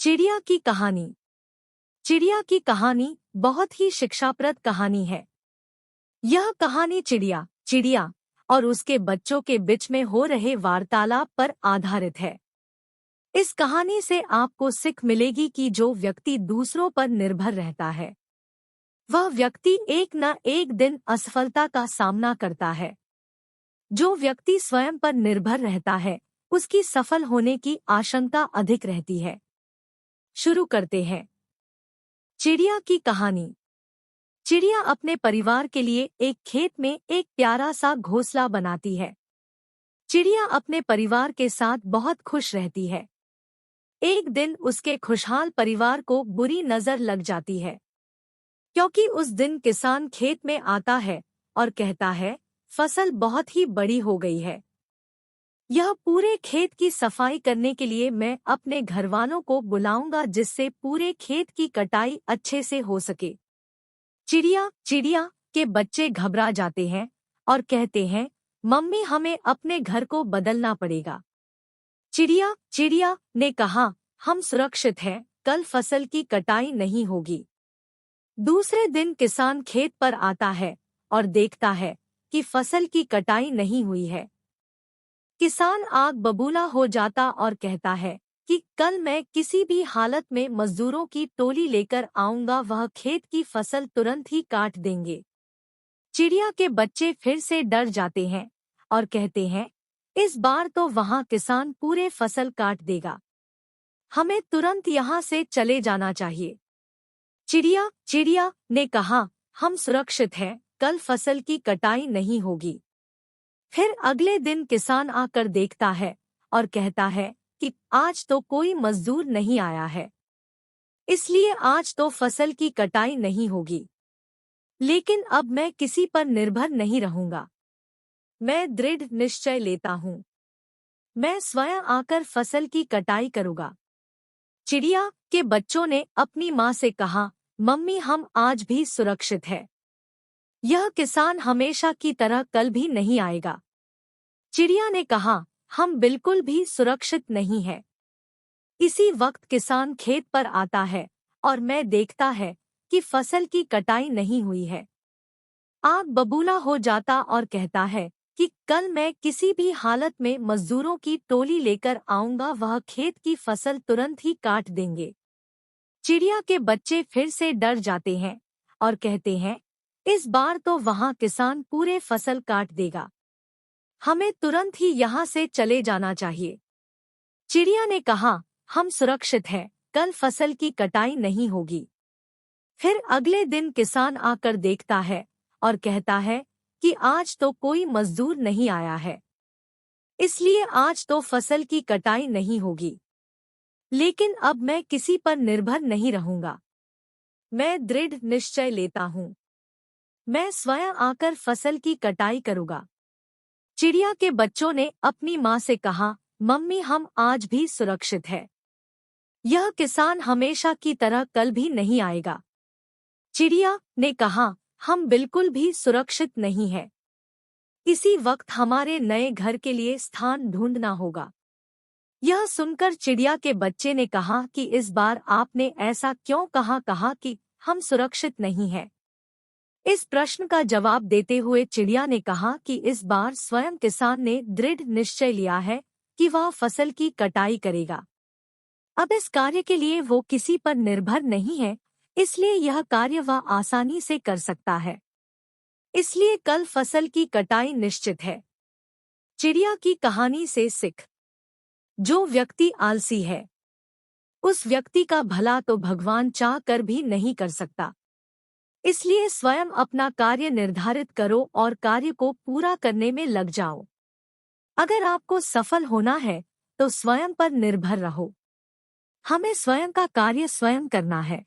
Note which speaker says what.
Speaker 1: चिड़िया की कहानी। चिड़िया की कहानी बहुत ही शिक्षाप्रद कहानी है। यह कहानी चिड़िया चिड़िया और उसके बच्चों के बीच में हो रहे वार्तालाप पर आधारित है। इस कहानी से आपको सीख मिलेगी कि जो व्यक्ति दूसरों पर निर्भर रहता है वह व्यक्ति एक न एक दिन असफलता का सामना करता है। जो व्यक्ति स्वयं पर निर्भर रहता है उसकी सफल होने की आशंका अधिक रहती है। शुरू करते हैं। चिड़िया की कहानी। चिड़िया अपने परिवार के लिए एक खेत में एक प्यारा सा घोंसला बनाती है। चिड़िया अपने परिवार के साथ बहुत खुश रहती है। एक दिन उसके खुशहाल परिवार को बुरी नजर लग जाती है, क्योंकि उस दिन किसान खेत में आता है और कहता है, फसल बहुत ही बड़ी हो गई है। यह पूरे खेत की सफाई करने के लिए मैं अपने घरवालों को बुलाऊंगा, जिससे पूरे खेत की कटाई अच्छे से हो सके। चिड़िया चिड़िया के बच्चे घबरा जाते हैं और कहते हैं, मम्मी हमें अपने घर को बदलना पड़ेगा। चिड़िया चिड़िया ने कहा, हम सुरक्षित हैं, कल फसल की कटाई नहीं होगी। दूसरे दिन किसान खेत पर आता है और देखता है कि फसल की कटाई नहीं हुई है। किसान आग बबूला हो जाता और कहता है कि कल मैं किसी भी हालत में मजदूरों की टोली लेकर आऊंगा, वह खेत की फसल तुरंत ही काट देंगे। चिड़िया के बच्चे फिर से डर जाते हैं और कहते हैं, इस बार तो वहां किसान पूरे फसल काट देगा, हमें तुरंत यहाँ से चले जाना चाहिए। चिड़िया चिड़िया ने कहा, हम सुरक्षित हैं, कल फसल की कटाई नहीं होगी। फिर अगले दिन किसान आकर देखता है और कहता है कि आज तो कोई मजदूर नहीं आया है, इसलिए आज तो फसल की कटाई नहीं होगी। लेकिन अब मैं किसी पर निर्भर नहीं रहूंगा। मैं दृढ़ निश्चय लेता हूँ, मैं स्वयं आकर फसल की कटाई करूंगा। चिड़िया के बच्चों ने अपनी माँ से कहा, मम्मी हम आज भी सुरक्षित है, यह किसान हमेशा की तरह कल भी नहीं आएगा। चिड़िया ने कहा, हम बिल्कुल भी सुरक्षित नहीं हैं। इसी वक्त किसान खेत पर आता है और मैं देखता है कि फसल की कटाई नहीं हुई है। आग बबूला हो जाता और कहता है कि कल मैं किसी भी हालत में मजदूरों की टोली लेकर आऊंगा, वह खेत की फसल तुरंत ही काट देंगे। चिड़िया के बच्चे फिर से डर जाते हैं और कहते हैं, इस बार तो वहां किसान पूरे फसल काट देगा, हमें तुरंत ही यहाँ से चले जाना चाहिए। चिड़िया ने कहा, हम सुरक्षित हैं, कल फसल की कटाई नहीं होगी। फिर अगले दिन किसान आकर देखता है और कहता है कि आज तो कोई मजदूर नहीं आया है, इसलिए आज तो फसल की कटाई नहीं होगी। लेकिन अब मैं किसी पर निर्भर नहीं रहूंगा। मैं दृढ़ निश्चय लेता हूँ, मैं स्वयं आकर फसल की कटाई करूंगा। चिड़िया के बच्चों ने अपनी माँ से कहा, मम्मी हम आज भी सुरक्षित है, यह किसान हमेशा की तरह कल भी नहीं आएगा। चिड़िया ने कहा, हम बिल्कुल भी सुरक्षित नहीं हैं। इसी वक्त हमारे नए घर के लिए स्थान ढूंढना होगा। यह सुनकर चिड़िया के बच्चे ने कहा कि इस बार आपने ऐसा क्यों कहा कि हम सुरक्षित नहीं हैं। इस प्रश्न का जवाब देते हुए चिड़िया ने कहा कि इस बार स्वयं किसान ने दृढ़ निश्चय लिया है कि वह फसल की कटाई करेगा। अब इस कार्य के लिए वो किसी पर निर्भर नहीं है, इसलिए यह कार्य वह आसानी से कर सकता है। इसलिए कल फसल की कटाई निश्चित है। चिड़िया की कहानी से सीख। जो व्यक्ति आलसी है उस व्यक्ति का भला तो भगवान चाह कर भी नहीं कर सकता। इसलिए स्वयं अपना कार्य निर्धारित करो और कार्य को पूरा करने में लग जाओ। अगर आपको सफल होना है तो स्वयं पर निर्भर रहो। हमें स्वयं का कार्य स्वयं करना है।